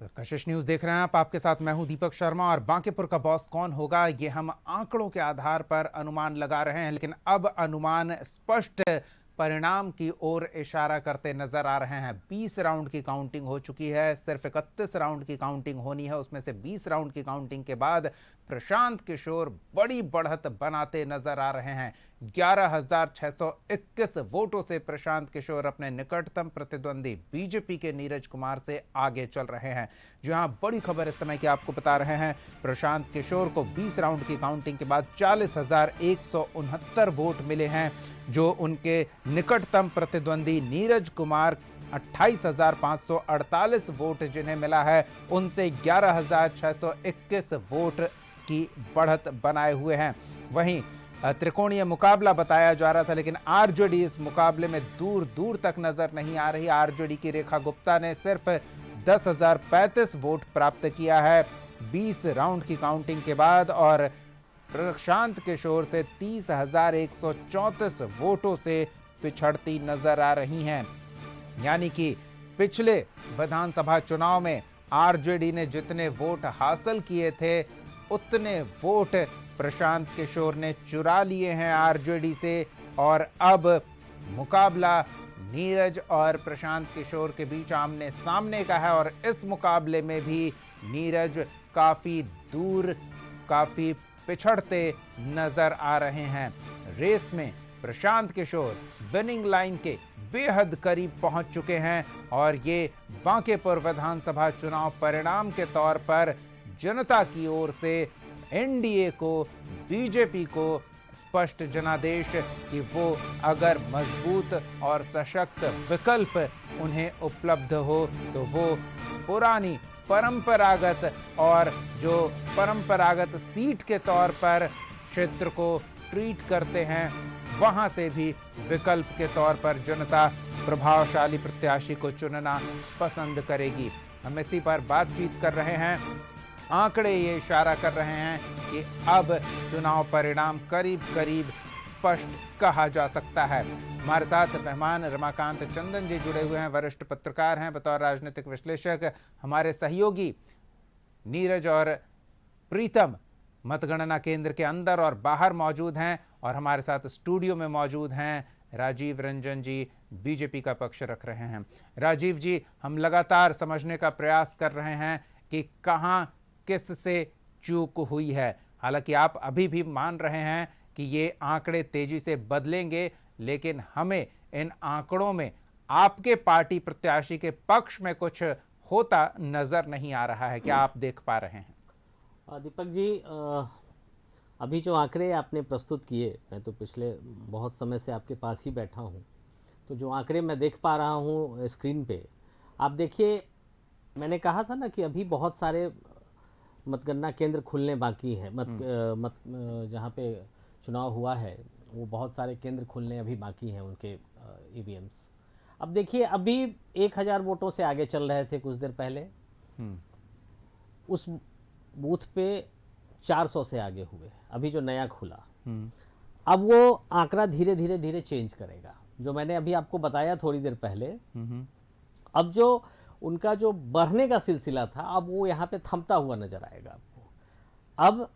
तो कशिश न्यूज़ देख रहे हैं आप। आपके साथ मैं हूं दीपक शर्मा। और बांकीपुर का बॉस कौन होगा, ये हम आंकड़ों के आधार पर अनुमान लगा रहे हैं, लेकिन अब अनुमान स्पष्ट परिणाम की ओर इशारा करते नजर आ रहे हैं। 20 राउंड की काउंटिंग हो चुकी है, सिर्फ 31 राउंड की काउंटिंग होनी है। उसमें से 20 राउंड की काउंटिंग के बाद प्रशांत किशोर बड़ी बढ़त बनाते नजर आ रहे हैं। 11,621 वोटों से प्रशांत किशोर अपने निकटतम प्रतिद्वंदी बीजेपी के नीरज कुमार से आगे चल रहे हैं। जहां बड़ी खबर इस समय की आपको बता रहे हैं, प्रशांत किशोर को 20 राउंड की काउंटिंग के बाद 40,169 वोट मिले हैं, जो उनके निकटतम प्रतिद्वंदी नीरज कुमार 28,548 वोट जिन्हें मिला है, उनसे 11,621 वोट की बढ़त बनाए हुए हैं। वहीं त्रिकोणीय मुकाबला बताया जा रहा था, लेकिन आरजेडी इस मुकाबले में दूर दूर तक नजर नहीं आ रही। आरजेडी की रेखा गुप्ता ने सिर्फ 10,035 वोट प्राप्त किया है 20 राउंड की काउंटिंग के बाद, और प्रशांत किशोर से 30,134 वोटों से पिछड़ती नजर आ रही हैं। यानी कि पिछले विधानसभा चुनाव में आरजेडी ने जितने वोट हासिल किए थे, उतने वोट प्रशांत किशोर ने चुरा लिए हैं आरजेडी से। और अब मुकाबला नीरज और प्रशांत किशोर के बीच आमने सामने का है, और इस मुकाबले में भी नीरज काफी दूर, काफी पिछड़ते नजर आ रहे हैं। रेस में प्रशांत किशोर विनिंग लाइन के बेहद करीब पहुंच चुके हैं, और ये बांकीपुर विधानसभा चुनाव परिणाम के तौर पर जनता की ओर से एनडीए को, बीजेपी को स्पष्ट जनादेश कि वो अगर मजबूत और सशक्त विकल्प उन्हें उपलब्ध हो, तो वो पुरानी परंपरागत और जो परंपरागत सीट के तौर पर क्षेत्र को ट्रीट करते हैं, वहां से भी विकल्प के तौर पर जनता प्रभावशाली प्रत्याशी को चुनना पसंद करेगी। हम इसी पर बातचीत कर रहे हैं। आंकड़े ये इशारा कर रहे हैं कि अब चुनाव परिणाम करीब करीब स्पष्ट कहा जा सकता है। हमारे साथ मेहमान रमाकांत चंदन जी जुड़े हुए हैं, वरिष्ठ पत्रकार हैं बतौर राजनीतिक विश्लेषक। हमारे सहयोगी नीरज और प्रीतम मतगणना केंद्र के अंदर और बाहर मौजूद हैं, और हमारे साथ स्टूडियो में मौजूद हैं राजीव रंजन जी, बीजेपी का पक्ष रख रहे हैं। राजीव जी, हम लगातार समझने का प्रयास कर रहे हैं कि कहां किस से चूक हुई है। हालांकि आप अभी भी मान रहे हैं कि ये आंकड़े तेजी से बदलेंगे, लेकिन हमें इन आंकड़ों में आपके पार्टी प्रत्याशी के पक्ष में कुछ होता नजर नहीं आ रहा है। क्या आप देख पा रहे हैं? दीपक जी, अभी जो आंकड़े आपने प्रस्तुत किए, मैं तो पिछले बहुत समय से आपके पास ही बैठा हूं, तो जो आंकड़े मैं देख पा रहा हूं स्क्रीन पे, आप देखिए, मैंने कहा था ना कि अभी बहुत सारे मतगणना केंद्र खुलने बाकी हैं। जहाँ पे चुनाव हुआ है, वो बहुत सारे केंद्र खुलने अभी बाकी हैं उनके ईवीएम्स। अब देखिए, अभी 1,000 वोटों से आगे चल रहे थे कुछ देर पहले, उस बूथ पे 400 से आगे हुए अभी जो नया खुला। अब वो आंकड़ा धीरे धीरे धीरे चेंज करेगा। जो मैंने अभी आपको बताया थोड़ी देर पहले, अब जो उनका जो बढ़ने का सिलसिला था, अब वो यहाँ पे थमता हुआ नजर आएगा आपको। अब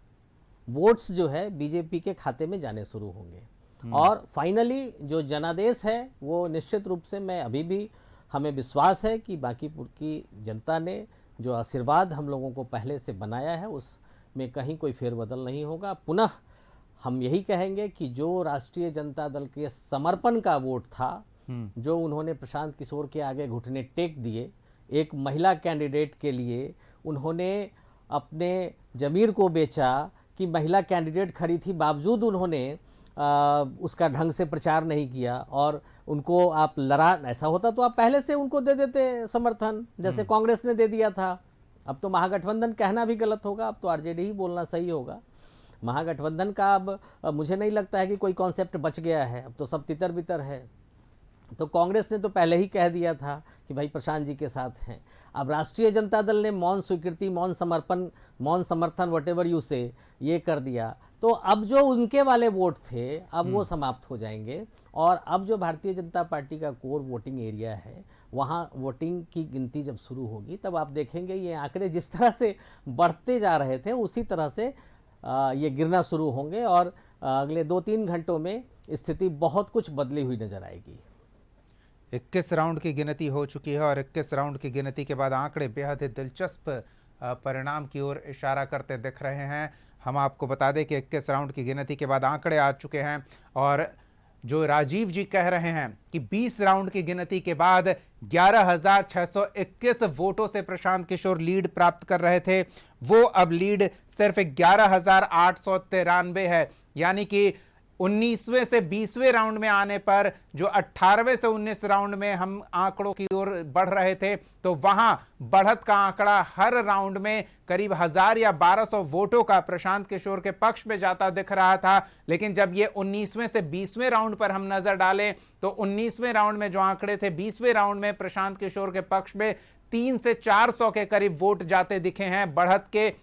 वोट्स जो है बीजेपी के खाते में जाने शुरू होंगे, और फाइनली जो जनादेश है वो निश्चित रूप से, मैं अभी भी, हमें विश्वास है कि बांकीपुर की जनता ने जो आशीर्वाद हम लोगों को पहले से बनाया है, उसमें कहीं कोई फेरबदल नहीं होगा। पुनः हम यही कहेंगे कि जो राष्ट्रीय जनता दल के समर्पण का वोट था, जो उन्होंने प्रशांत किशोर के आगे घुटने टेक दिए, एक महिला कैंडिडेट के लिए उन्होंने अपने ज़मीर को बेचा कि महिला कैंडिडेट खड़ी थी, बावजूद उन्होंने उसका ढंग से प्रचार नहीं किया, और उनको आप लड़ा, ऐसा होता तो आप पहले से उनको दे देते समर्थन, जैसे कांग्रेस ने दे दिया था। अब तो महागठबंधन कहना भी गलत होगा, अब तो आरजेडी ही बोलना सही होगा। महागठबंधन का अब मुझे नहीं लगता है कि कोई कॉन्सेप्ट बच गया है, अब तो सब तितर बितर है। तो कांग्रेस ने तो पहले ही कह दिया था कि भाई प्रशांत जी के साथ हैं। अब राष्ट्रीय जनता दल ने मौन स्वीकृति, मौन समर्पण, मौन समर्थन, व्हाटएवर यू से, ये कर दिया। तो अब जो उनके वाले वोट थे, अब वो समाप्त हो जाएंगे, और अब जो भारतीय जनता पार्टी का कोर वोटिंग एरिया है, वहाँ वोटिंग की गिनती जब शुरू होगी तब आप देखेंगे ये आंकड़े जिस तरह से बढ़ते जा रहे थे उसी तरह से ये गिरना शुरू होंगे और अगले 2-3 घंटों में स्थिति बहुत कुछ बदली हुई नजर आएगी। 21 राउंड की गिनती हो चुकी है और 21 राउंड की गिनती के बाद आंकड़े बेहद ही दिलचस्प परिणाम की ओर इशारा करते दिख रहे हैं। हम आपको बता दें कि 21 राउंड की गिनती के बाद आंकड़े आ चुके हैं और जो राजीव जी कह रहे हैं कि 20 राउंड की गिनती के बाद 11,621 वोटों से प्रशांत किशोर लीड प्राप्त कर रहे थे, वो अब लीड सिर्फ 11,893 है। यानी कि 19वें से 20वें राउंड में आने पर जो 18वें से 19 राउंड में हम आंकड़ों की ओर बढ़ रहे थे तो वहां बढ़त का आंकड़ा हर राउंड में करीब 1000 या 1200 वोटों का प्रशांत किशोर के पक्ष में जाता दिख रहा था। लेकिन जब ये 19वें से 20वें राउंड पर हम नजर डालें तो 19वें राउंड में जो आंकड़े थे 20वें राउंड में प्रशांत किशोर के पक्ष में 300 से 400 के करीब वोट जाते दिखे हैं बढ़त के।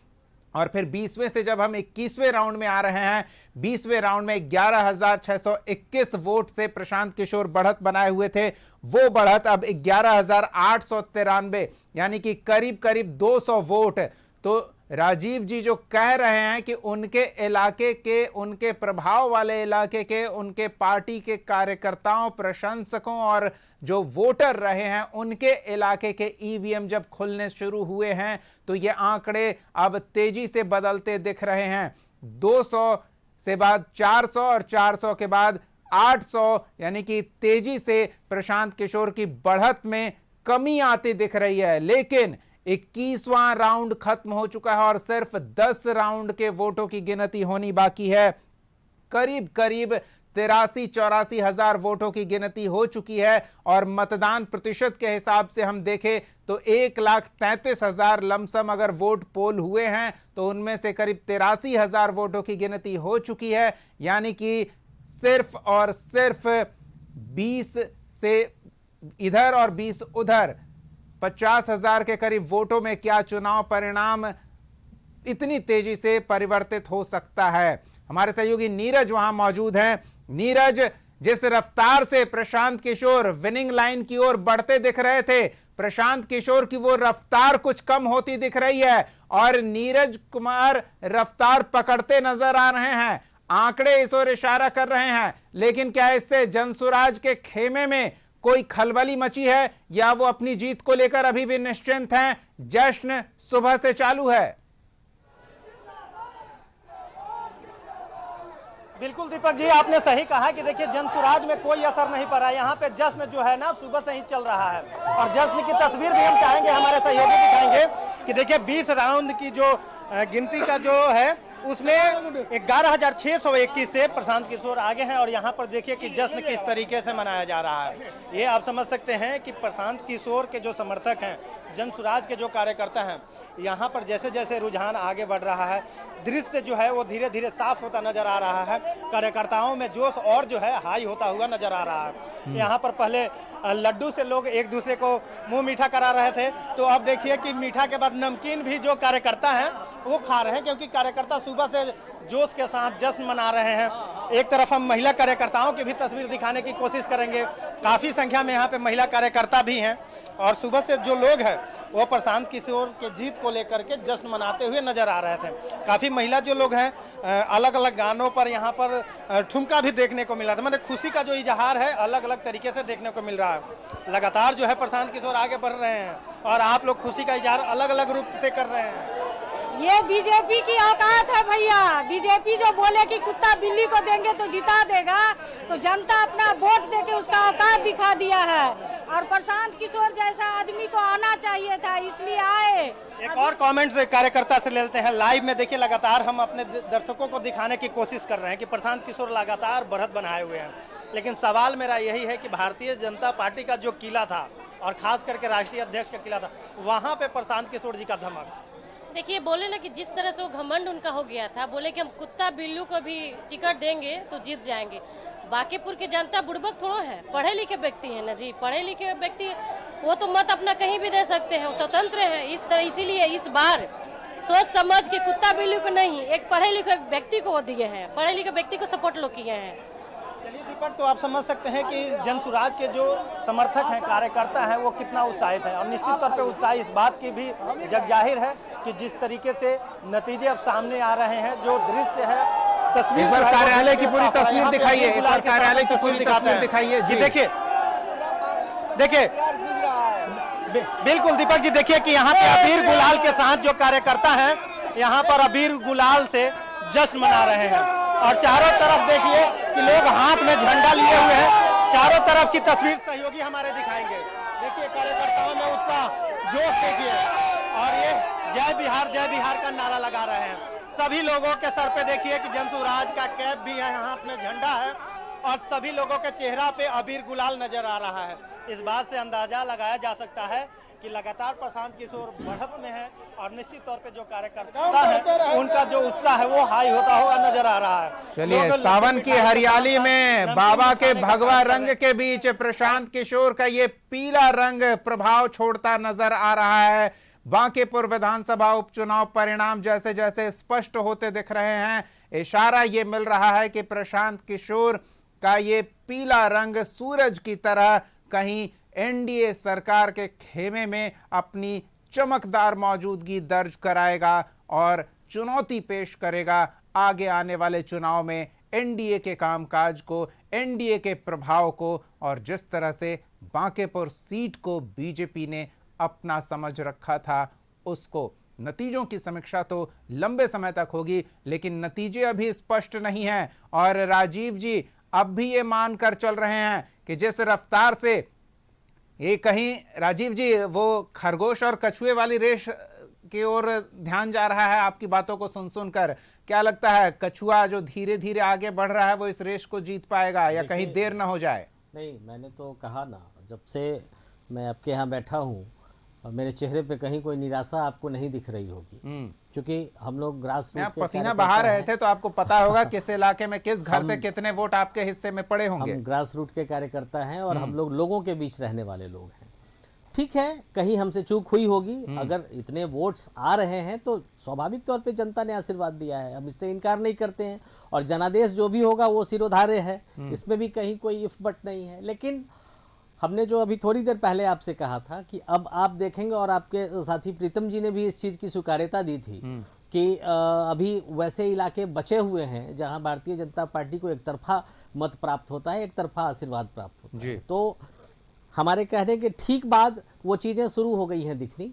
और फिर 20वें से जब हम 21वें राउंड में आ रहे हैं, 20वें राउंड में 11,621 वोट से प्रशांत किशोर बढ़त बनाए हुए थे, वो बढ़त अब 11,893 यानी कि करीब करीब 200 वोट। तो राजीव जी जो कह रहे हैं कि उनके इलाके के, उनके प्रभाव वाले इलाके के, उनके पार्टी के कार्यकर्ताओं, प्रशंसकों और जो वोटर रहे हैं उनके इलाके के ईवीएम जब खुलने शुरू हुए हैं तो ये आंकड़े अब तेजी से बदलते दिख रहे हैं। 200 से बाद 400 और 400 के बाद 800 यानी कि तेजी से प्रशांत किशोर की बढ़त में कमी आती दिख रही है। लेकिन 21वां राउंड खत्म हो चुका है और सिर्फ 10 राउंड के वोटों की गिनती होनी बाकी है। करीब करीब 83-84 हजार वोटों की गिनती हो चुकी है और मतदान प्रतिशत के हिसाब से हम देखें तो 1,33,000 लमसम अगर वोट पोल हुए हैं तो उनमें से करीब 83,000 वोटों की गिनती हो चुकी है। यानी कि सिर्फ और सिर्फ 20 से इधर और 20 उधर 50,000 के करीब वोटों में क्या चुनाव परिणाम इतनी तेजी से परिवर्तित हो सकता है। हमारे सहयोगी नीरज वहां मौजूद हैं। नीरज, जिस रफ्तार से प्रशांत किशोर विनिंग लाइन की ओर बढ़ते दिख रहे थे, प्रशांत किशोर की वो रफ्तार कुछ कम होती दिख रही है और नीरज कुमार रफ्तार पकड़ते नजर आ रहे हैं। आंकड़े इस ओर इशारा कर रहे हैं, लेकिन क्या इससे जनसुराज के खेमे में कोई खलबली मची है या वो अपनी जीत को लेकर अभी भी निश्चिंत हैं? जश्न सुबह से चालू है। बिल्कुल दीपक जी, आपने सही कहा कि देखिए जनसुराज में कोई असर नहीं पड़ा। यहाँ पे जश्न जो है ना सुबह से ही चल रहा है और जश्न की तस्वीर भी हम चाहेंगे हमारे सहयोगी दिखाएंगे कि देखिए 20 राउंड की जो गिनती का जो है उसमें 11,621 से प्रशांत किशोर आगे हैं और यहाँ पर देखिए कि जश्न किस तरीके से मनाया जा रहा है। ये आप समझ सकते हैं कि प्रशांत किशोर के जो समर्थक हैं, जनसुराज के जो कार्यकर्ता हैं, यहाँ पर जैसे जैसे रुझान आगे बढ़ रहा है, दृश्य जो है वो धीरे धीरे साफ होता नजर आ रहा है। कार्यकर्ताओं में जोश और जो है हाई होता हुआ नजर आ रहा है। यहाँ पर पहले लड्डू से लोग एक दूसरे को मुंह मीठा करा रहे थे, तो अब देखिए कि मीठा के बाद नमकीन भी जो कार्यकर्ता हैं वो खा रहे हैं, क्योंकि कार्यकर्ता सुबह से जोश के साथ जश्न मना रहे हैं। एक तरफ हम महिला कार्यकर्ताओं की भी तस्वीर दिखाने की कोशिश करेंगे। काफ़ी संख्या में यहाँ पे महिला कार्यकर्ता भी हैं और सुबह से जो लोग हैं वो प्रशांत किशोर के जीत को लेकर के जश्न मनाते हुए नजर आ रहे थे। काफ़ी महिला जो लोग हैं अलग अलग गानों पर यहाँ पर ठुमका भी देखने को मिला था। मतलब खुशी का जो इजहार है अलग अलग तरीके से देखने को मिल रहा है। लगातार जो है प्रशांत किशोर आगे बढ़ रहे हैं और आप लोग खुशी का इजहार अलग अलग रूप से कर रहे हैं। ये बीजेपी की औकात है भैया। बीजेपी जो बोले कि कुत्ता बिल्ली को देंगे तो जिता देगा, तो जनता अपना वोट देके उसका औकात दिखा दिया है और प्रशांत किशोर जैसा आदमी को आना चाहिए था, इसलिए आए। एक और कमेंट से कार्यकर्ता से लेते हैं लाइव में। देखिए लगातार हम अपने दर्शकों को दिखाने की कोशिश कर रहे हैं कि प्रशांत किशोर लगातार बढ़त बनाए हुए हैं, लेकिन सवाल मेरा यही है कि भारतीय जनता पार्टी का जो किला था और खास करके राष्ट्रीय अध्यक्ष का किला था, वहाँ पे प्रशांत किशोर जी का धमक। देखिए, बोले ना कि जिस तरह से वो घमंड उनका हो गया था, बोले कि हम कुत्ता बिल्लू को भी टिकट देंगे तो जीत जाएंगे। बांकीपुर की जनता बुड़बक थोड़ा है, पढ़े लिखे व्यक्ति है ना जी। पढ़े लिखे व्यक्ति वो तो मत अपना कहीं भी दे सकते हैं, वो स्वतंत्र हैं। इस तरह इसीलिए इस बार सोच समझ के कुत्ता बिल्लू को नहीं, एक पढ़े लिखे व्यक्ति को वो दिए हैं। पढ़े लिखे व्यक्ति को सपोर्ट लोग किए हैं। चलिए दीपक, तो आप समझ सकते हैं कि जनसुराज के जो समर्थक हैं, कार्यकर्ता हैं, वो कितना उत्साहित हैं। और निश्चित तौर पे उत्साह इस बात की भी जग जाहिर है कि जिस तरीके से नतीजे अब सामने आ रहे हैं, जो दृश्य है, तस्वीर एक बार जो है, कार्यालय की वो पूरी साफ है। तस्वीर यहाँ पे दिखाइए, अबीर एक बार गुलाल के कार्यालय साथ की पूरी दिखाते तस्वीर हैं। दिखाइए जी। देखिए देखिए बिल्कुल दीपक जी, देखिए कि यहाँ पे अबीर गुलाल के साथ जो कार्यकर्ता हैं, यहाँ पर अबीर गुलाल से जश्न मना रहे हैं। और चारों तरफ देखिए कि लोग हाथ में झंडा लिए हुए हैं। चारों तरफ की तस्वीर सहयोगी हमारे दिखाएंगे। देखिए कार्यकर्ताओं में उत्साह, जोश देखिए, और ये जय बिहार का नारा लगा रहे हैं। सभी लोगों के सर पे देखिए कि जनसुराज का कैप भी है, हाथ में झंडा है, और सभी लोगों के चेहरा पे अबीर गुलाल नजर आ रहा है। इस बात से अंदाजा लगाया जा सकता है कि लगातार प्रशांत किशोर बढ़त में है, और निश्चित तौर पे जो कार्यकर्ता है उनका जो उत्साह है वो हाई होता हुआ नजर आ रहा है। चलिए, लोग सावन की हरियाली में नमकीन बाबा के खाने का भगवा काम कर रंग रहे के बीच प्रशांत किशोर का ये पीला रंग प्रभाव छोड़ता नजर आ रहा है। बांकीपुर विधानसभा उपचुनाव परिणाम जैसे जैसे स्पष्ट होते दिख रहे हैं, इशारा ये मिल रहा है कि प्रशांत किशोर का ये पीला रंग सूरज की तरह कहीं एनडीए सरकार के खेमे में अपनी चमकदार मौजूदगी दर्ज कराएगा और चुनौती पेश करेगा आगे आने वाले चुनाव में एनडीए के कामकाज को, एनडीए के प्रभाव को, और जिस तरह से बांकीपुर सीट को बीजेपी ने अपना समझ रखा था उसको। नतीजों की समीक्षा तो लंबे समय तक होगी, लेकिन नतीजे अभी स्पष्ट नहीं हैं। और राजीव जी अब भी ये मानकर चल रहे हैं कि जिस रफ्तार से ये कहीं, राजीव जी, वो खरगोश और कछुए वाली रेस की ओर ध्यान जा रहा है आपकी बातों को सुन सुनकर। क्या लगता है, कछुआ जो धीरे धीरे आगे बढ़ रहा है वो इस रेस को जीत पाएगा या कहीं देर ना हो जाए? नहीं, मैंने तो कहा ना, जब से मैं आपके यहाँ बैठा हूँ और मेरे चेहरे पे कहीं कोई निराशा आपको नहीं दिख रही होगी, क्योंकि हम लोग ग्रास रूट आप पसीना बहा रहे थे तो आपको पता होगा किस इलाके में किस घर से कितने वोट आपके हिस्से में पड़े होंगे। हम ग्रास रूट के कार्यकर्ता हैं और हम लोग लोगों के बीच रहने वाले लोग हैं। ठीक है, कहीं हमसे चूक हुई होगी, अगर इतने वोट्स आ रहे हैं तो स्वाभाविक तौर पे जनता ने आशीर्वाद दिया है, हम इससे इनकार नहीं करते हैं। और जनादेश जो भी होगा वो सिरोधार्य है, इसमें भी कहीं कोई इफ बट नहीं है। लेकिन हमने जो अभी थोड़ी देर पहले आपसे कहा था कि अब आप देखेंगे, और आपके साथी प्रीतम जी ने भी इस चीज की स्वीकार्यता दी थी कि अभी वैसे इलाके बचे हुए हैं जहां भारतीय जनता पार्टी को एक तरफा मत प्राप्त होता है, एक तरफा आशीर्वाद प्राप्त होता है। तो हमारे कहने के ठीक बाद वो चीजें शुरू हो गई हैं दिखनी।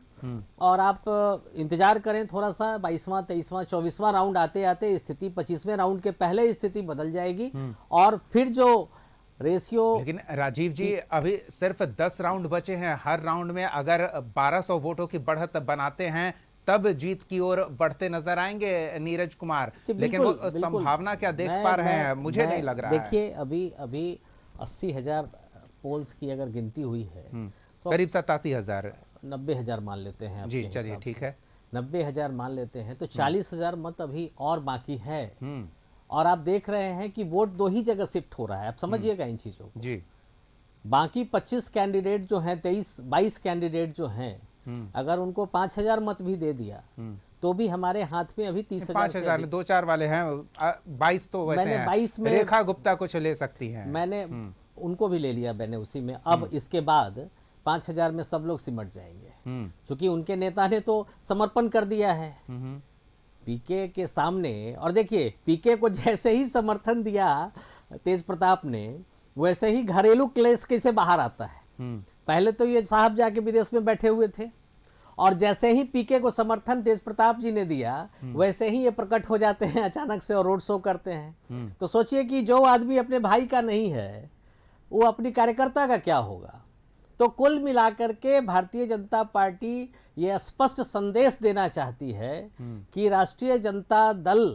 और आप इंतजार करें थोड़ा सा, 22वां 23वां 24वां राउंड आते आते स्थिति 25वें राउंड के पहले स्थिति बदल जाएगी। और फिर जो रेशियो, लेकिन राजीव जी अभी सिर्फ 10 राउंड बचे हैं। हर राउंड में अगर 1200 वोटों की बढ़त बनाते हैं तब जीत की ओर बढ़ते नजर आएंगे नीरज कुमार। लेकिन वो संभावना क्या देख पा रहे हैं? मुझे नहीं लग रहा है। देखिए, अभी 80,000 पोल्स की अगर गिनती हुई है तो करीब 87,000, 90,000 मान लेते हैं जी चलिए ठीक है, 90,000 मान लेते हैं तो 40,000 मत अभी और बाकी है। और आप देख रहे हैं कि वोट दो ही जगह शिफ्ट हो रहा है। आप समझिएगा इन चीजों को जी। बाकी 25 कैंडिडेट जो हैं, 22 कैंडिडेट जो हैं, अगर उनको 5,000 मत भी दे दिया तो भी हमारे हाथ में अभी 30,000 5,000 में 2-4 वाले हैं, 22 तो वैसे मैंने हैं। 22 में रेखा गुप्ता कुछ ले सकती हैं। मैंने उनको भी ले लिया मैंने उसी में। अब इसके बाद 5,000 में सब लोग सिमट जाएंगे, क्योंकि उनके नेता ने तो समर्पण कर दिया है पीके के सामने। और देखिए, पीके को जैसे ही समर्थन दिया तेज प्रताप ने, वैसे ही घरेलू क्लेश कैसे बाहर आता है। पहले तो ये साहब जाके विदेश में बैठे हुए थे, और जैसे ही पीके को समर्थन तेज प्रताप जी ने दिया वैसे ही ये प्रकट हो जाते हैं अचानक से और रोड शो करते हैं। तो सोचिए कि जो आदमी अपने भाई का नहीं है वो अपनी कार्यकर्ता का क्या होगा। तो कुल मिलाकर के भारतीय जनता पार्टी ये स्पष्ट संदेश देना चाहती है कि राष्ट्रीय जनता दल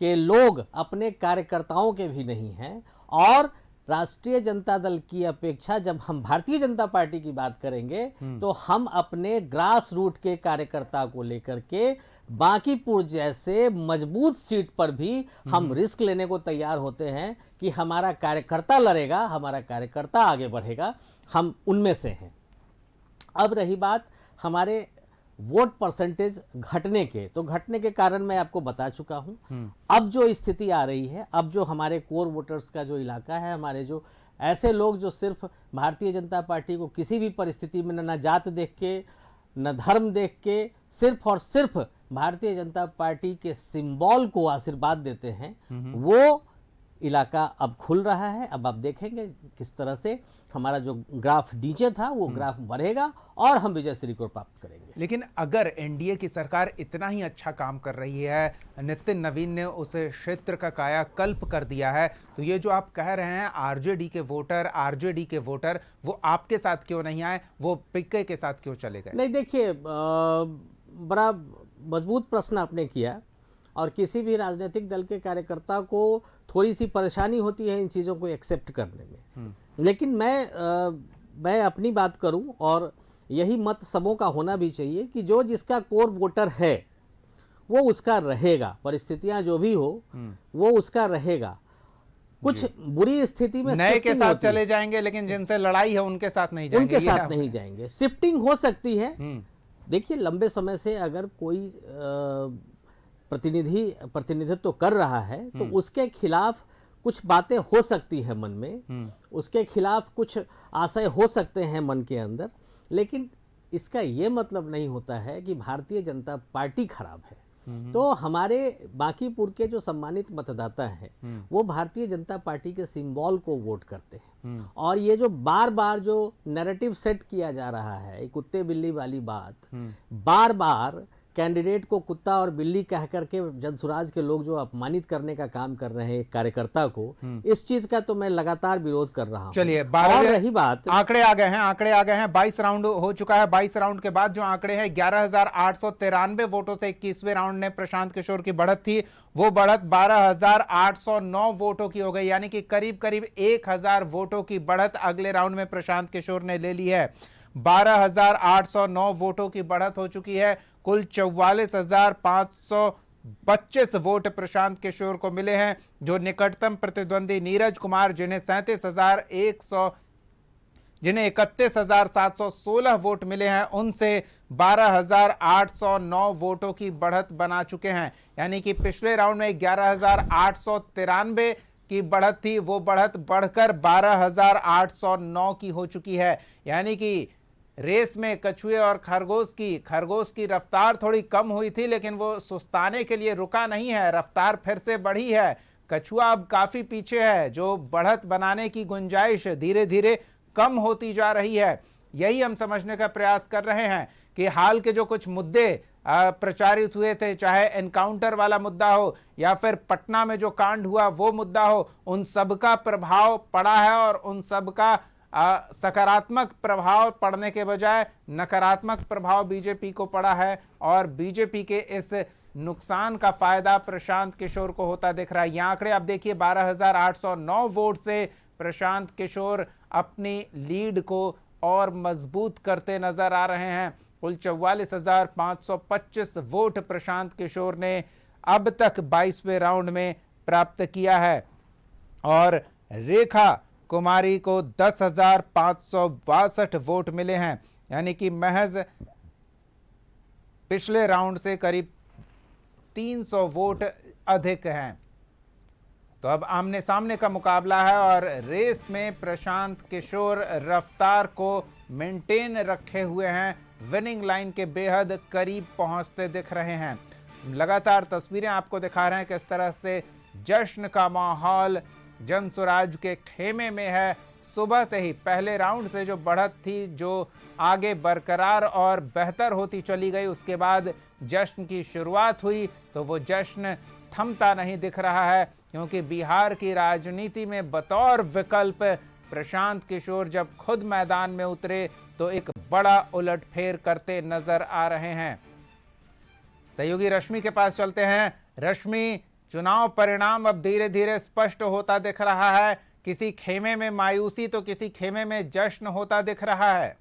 के लोग अपने कार्यकर्ताओं के भी नहीं हैं। और राष्ट्रीय जनता दल की अपेक्षा जब हम भारतीय जनता पार्टी की बात करेंगे तो हम अपने ग्रास रूट के कार्यकर्ता को लेकर के बांकीपुर जैसे मजबूत सीट पर भी हम रिस्क लेने को तैयार होते हैं कि हमारा कार्यकर्ता लड़ेगा, हमारा कार्यकर्ता आगे बढ़ेगा। हम उनमें से हैं। अब रही बात हमारे वोट परसेंटेज घटने के, तो घटने के कारण मैं आपको बता चुका हूं। अब जो स्थिति आ रही है, अब जो हमारे कोर वोटर्स का जो इलाका है, हमारे जो ऐसे लोग जो सिर्फ भारतीय जनता पार्टी को किसी भी परिस्थिति में न जात देख के न धर्म देख के, सिर्फ और सिर्फ भारतीय जनता पार्टी के सिंबल को आशीर्वाद देते हैं, वो इलाका अब खुल रहा है। अब आप देखेंगे किस तरह से हमारा जो ग्राफ नीचे था वो ग्राफ बढ़ेगा और हम विजय श्री को प्राप्त करेंगे। लेकिन अगर एनडीए की सरकार इतना ही अच्छा काम कर रही है, नितिन नवीन ने उस क्षेत्र का कायाकल्प कर दिया है, तो ये जो आप कह रहे हैं आरजेडी के वोटर वो आपके साथ क्यों नहीं आए, वो पीके के साथ क्यों चले गए? नहीं, देखिए, बड़ा मजबूत प्रश्न आपने किया, और किसी भी राजनीतिक दल के कार्यकर्ता को थोड़ी सी परेशानी होती है इन चीज़ों को एक्सेप्ट करने में। लेकिन मैं अपनी बात करूं, और यही मत सबों का होना भी चाहिए कि जो जिसका कोर वोटर है वो उसका रहेगा, परिस्थितियां जो भी हो वो उसका रहेगा। कुछ बुरी स्थिति में नए के साथ चले जाएंगे, लेकिन जिनसे लड़ाई है उनके साथ नहीं जाएंगे। उनके साथ नहीं जाएंगे, शिफ्टिंग हो सकती है। देखिए, लंबे समय से अगर कोई प्रतिनिधित्व कर रहा है तो उसके खिलाफ कुछ बातें हो सकती है मन में, उसके खिलाफ कुछ आशय हो सकते हैं मन के अंदर, लेकिन इसका ये मतलब नहीं होता है कि भारतीय जनता पार्टी खराब है। तो हमारे बांकीपुर के जो सम्मानित मतदाता हैं वो भारतीय जनता पार्टी के सिंबल को वोट करते हैं। और ये जो बार बार जो नैरेटिव सेट किया जा रहा है, कुत्ते बिल्ली वाली बात, बार बार कैंडिडेट को कुत्ता और बिल्ली कह करके जनसुराज के लोग जो अपमानित करने का काम कर रहे हैं कार्यकर्ता को, इस चीज का तो मैं लगातार विरोध कर रहा हूं। चलिए, और रही बात, आंकड़े आ गए हैं 22 राउंड हो चुका है। 22 राउंड के बाद जो आंकड़े हैं 11,893 वोटों से 21वें राउंड में प्रशांत किशोर की बढ़त थी, वो बढ़त 12,809 वोटों की हो गई, यानी कि करीब करीब 1,000 वोटों की बढ़त अगले राउंड में प्रशांत किशोर ने ले ली है। 12,809 वोटों की बढ़त हो चुकी है। कुल 44,525 वोट प्रशांत किशोर को मिले हैं, जो निकटतम प्रतिद्वंदी नीरज कुमार जिन्हें 31,716 वोट मिले हैं, उनसे 12,809 वोटों की बढ़त बना चुके हैं। यानी कि पिछले राउंड में 11,893 की बढ़त थी, वो बढ़त बढ़कर 12,809 की हो चुकी है। यानी कि रेस में कछुए और खरगोश की रफ्तार थोड़ी कम हुई थी, लेकिन वो सुस्ताने के लिए रुका नहीं है, रफ्तार फिर से बढ़ी है। कछुआ अब काफी पीछे है, जो बढ़त बनाने की गुंजाइश धीरे धीरे कम होती जा रही है। यही हम समझने का प्रयास कर रहे हैं कि हाल के जो कुछ मुद्दे प्रचारित हुए थे, चाहे एनकाउंटर वाला मुद्दा हो या फिर पटना में जो कांड हुआ वो मुद्दा हो, उन सब का प्रभाव पड़ा है, और उन सब का सकारात्मक प्रभाव पड़ने के बजाय नकारात्मक प्रभाव बीजेपी को पड़ा है, और बीजेपी के इस नुकसान का फायदा प्रशांत किशोर को होता दिख रहा है। ये आंकड़े आप देखिए, 12,809 वोट से प्रशांत किशोर अपनी लीड को और मजबूत करते नजर आ रहे हैं। कुल 44,525 वोट प्रशांत किशोर ने अब तक 22वें राउंड में प्राप्त किया है, और रेखा कुमारी को 10,562 वोट मिले हैं, यानी कि महज पिछले राउंड से करीब 300 वोट अधिक हैं। तो अब आमने सामने का मुकाबला है, और रेस में प्रशांत किशोर रफ्तार को मेंटेन रखे हुए हैं, विनिंग लाइन के बेहद करीब पहुंचते दिख रहे हैं। लगातार तस्वीरें आपको दिखा रहे हैं किस तरह से जश्न का माहौल जनसुराज के खेमे में है। सुबह से ही पहले राउंड से जो बढ़त थी, जो आगे बरकरार और बेहतर होती चली गई, उसके बाद जश्न की शुरुआत हुई, तो वो जश्न थमता नहीं दिख रहा है, क्योंकि बिहार की राजनीति में बतौर विकल्प प्रशांत किशोर जब खुद मैदान में उतरे तो एक बड़ा उलटफेर करते नजर आ रहे हैं। सहयोगी रश्मि के पास चलते हैं। रश्मि, चुनाव परिणाम अब धीरे धीरे स्पष्ट होता दिख रहा है, किसी खेमे में मायूसी तो किसी खेमे में जश्न होता दिख रहा है।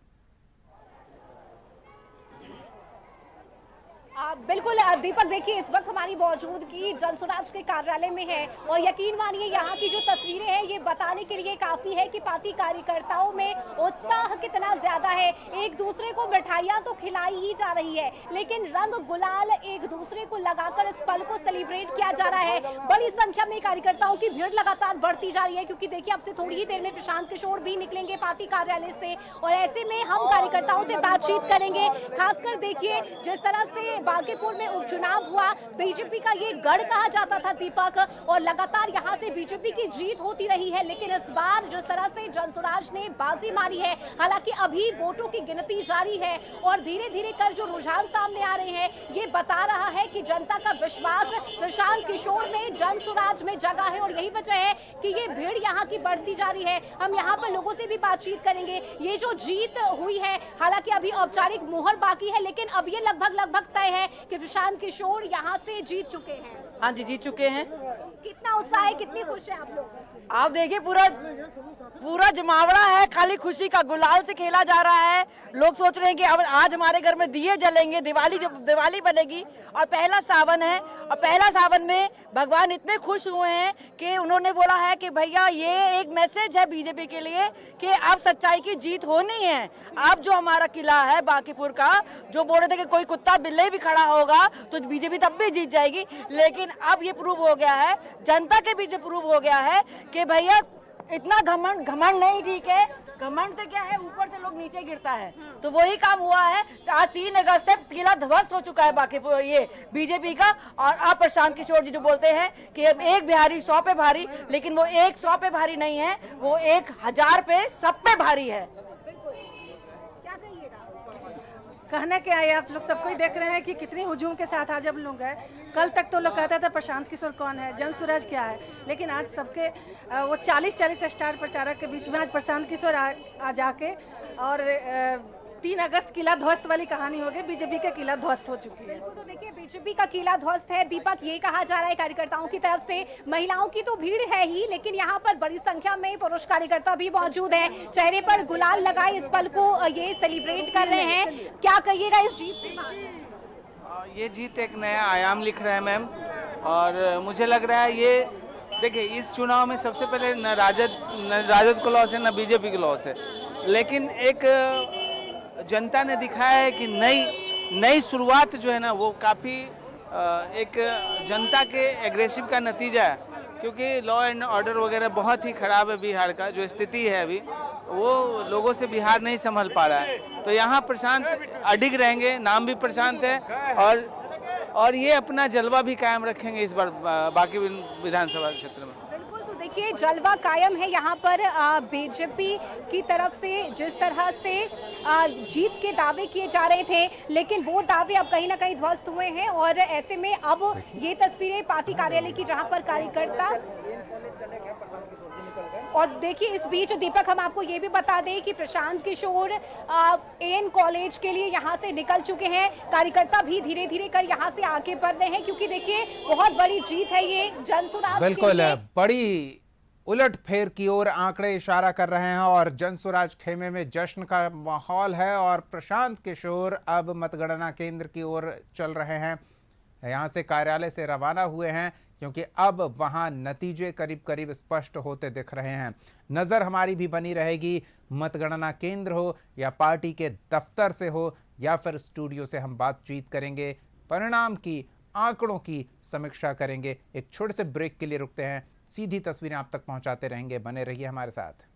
बिल्कुल दीपक, देखिए इस वक्त हमारी मौजूदगी जनसुराज के कार्यालय में है और यकीन मानिए यहाँ की जो तस्वीरें हैं ये बताने के लिए काफी है कि पार्टी कार्यकर्ताओं में उत्साह कितना ज्यादा है। एक दूसरे को मिठाइयाँ तो खिलाई ही जा रही है, लेकिन रंग गुलाल एक दूसरे को लगाकर इस पल को सेलिब्रेट किया जा रहा है। बड़ी संख्या में कार्यकर्ताओं की भीड़ लगातार बढ़ती जा रही है, क्योंकि देखिए अब से थोड़ी ही देर में प्रशांत किशोर भी निकलेंगे पार्टी कार्यालय से और ऐसे में हम कार्यकर्ताओं से बातचीत करेंगे। खासकर देखिए जिस तरह से बांकीपुर में उपचुनाव हुआ, बीजेपी का ये गढ़ कहा जाता था दीपक, और लगातार यहाँ से बीजेपी की जीत होती रही है, लेकिन इस बार जिस तरह से जनसुराज ने बाजी मारी है, हालांकि अभी वोटों की गिनती जारी है और धीरे धीरे कर जो रुझान सामने आ रहे हैं ये बता रहा है कि जनता का विश्वास प्रशांत किशोर में, जनसुराज में जगा है और यही वजह है कि ये भीड़ यहाँ की बढ़ती जा रही है। हम यहाँ पर लोगों से भी बातचीत करेंगे। ये जो जीत हुई है, हालांकि अभी औपचारिक मोहर बाकी है, लेकिन अब ये लगभग तय है कि प्रशांत किशोर यहाँ से जीत चुके हैं। हाँ जी, जीत चुके हैं। कितना उत्साह है, कितनी खुश है आप लोग? आप देखिए पूरा जमावड़ा है, खाली खुशी का गुलाल से खेला जा रहा है। लोग सोच रहे हैं कि अब आज हमारे घर में दिए जलेंगे, दिवाली बनेगी और पहला सावन है और पहला सावन में भगवान इतने खुश हुए हैं कि उन्होंने बोला है कि भैया ये एक मैसेज है बीजेपी के लिए कि अब सच्चाई की जीत होनी है। अब जो हमारा किला है बांकीपुर का, जो बोल रहे थे कि कोई कुत्ता बिल्ली भी खड़ा होगा तो बीजेपी तब भी जीत जाएगी, लेकिन अब ये प्रूव हो गया है, जनता के बीच में प्रूव हो गया है कि भैया इतना घमंड नहीं ठीक है। घमंड से क्या है, ऊपर से लोग नीचे गिरता है, तो वही काम हुआ है। आज 3 अगस्त तक किला ध्वस्त हो चुका है बाकी ये बीजेपी का। और अब प्रशांत किशोर जी जो बोलते हैं कि अब एक बिहारी 100 पे भारी, लेकिन वो एक 100 पे भारी नहीं है, वो 1000 पे सब पे भारी है। क्या कहिएगा? कहना क्या है, आप लोग सबको ही देख रहे हैं कि कितनी हुजूम के साथ आज हम लोग गए। कल तक तो लोग कहता था प्रशांत किशोर कौन है, जनसुराज क्या है, लेकिन आज सबके वो 40 स्टार प्रचारक के बीच में आज प्रशांत किशोर आ जाके और 3 अगस्त किला ध्वस्त वाली कहानी हो गई। बीजेपी का किला ध्वस्त हो चुकी है। तो देखिए बीजेपी का किला ध्वस्त है दीपक, ये कहा जा रहा है कार्यकर्ताओं की तरफ से। महिलाओं की तो भीड़ है ही, लेकिन यहाँ पर बड़ी संख्या में पुरुष कार्यकर्ता भी मौजूद है, चेहरे पर गुलाल लगाए इस पल को ये सेलिब्रेट कर रहे हैं। क्या कहिएगा इस जीत पे? ये जीत एक नया आयाम लिख रहा है मैम, और मुझे लग रहा है ये देखिए इस चुनाव में सबसे पहले न राजद को लॉस है न बीजेपी को लॉस है, लेकिन एक जनता ने दिखाया है कि नई शुरुआत जो है ना वो काफ़ी एक जनता के एग्रेसिव का नतीजा है, क्योंकि लॉ एंड ऑर्डर वगैरह बहुत ही ख़राब है। बिहार का जो स्थिति है अभी, वो लोगों से बिहार नहीं संभल पा रहा है, तो यहाँ प्रशांत अडिग रहेंगे, नाम भी प्रशांत है, और ये अपना जलवा भी कायम रखेंगे इस बार बाकी विधानसभा क्षेत्र में। बिल्कुल, तो देखिए जलवा कायम है यहाँ पर बीजेपी की तरफ से। जिस तरह से जीत के दावे किए जा रहे थे, लेकिन वो दावे अब कहीं ना कहीं ध्वस्त हुए हैं और ऐसे में अब ये तस्वीरें पार्टी कार्यालय की, जहाँ पर कार्यकर्ता, और देखिए इस बीच दीपक हम आपको ये भी बता दें कि प्रशांत किशोर एएन कॉलेज के लिए यहाँ से निकल चुके हैं। कार्यकर्ता भी धीरे धीरे कर यहाँ से आगे बढ़ रहे हैं, क्योंकि देखिए बहुत बड़ी जीत है ये जनसुराज। बिल्कुल बड़ी उलटफेर की ओर आंकड़े इशारा कर रहे हैं और जनसुराज खेमे में जश्न का माहौल है और प्रशांत किशोर अब मतगणना केंद्र की ओर चल रहे हैं। यहाँ से कार्यालय से रवाना हुए हैं, क्योंकि अब वहाँ नतीजे करीब करीब स्पष्ट होते दिख रहे हैं। नज़र हमारी भी बनी रहेगी, मतगणना केंद्र हो या पार्टी के दफ्तर से हो या फिर स्टूडियो से हम बातचीत करेंगे, परिणाम की, आंकड़ों की समीक्षा करेंगे। एक छोटे से ब्रेक के लिए रुकते हैं, सीधी तस्वीरें आप तक पहुंचाते रहेंगे, बने रहिए हमारे साथ।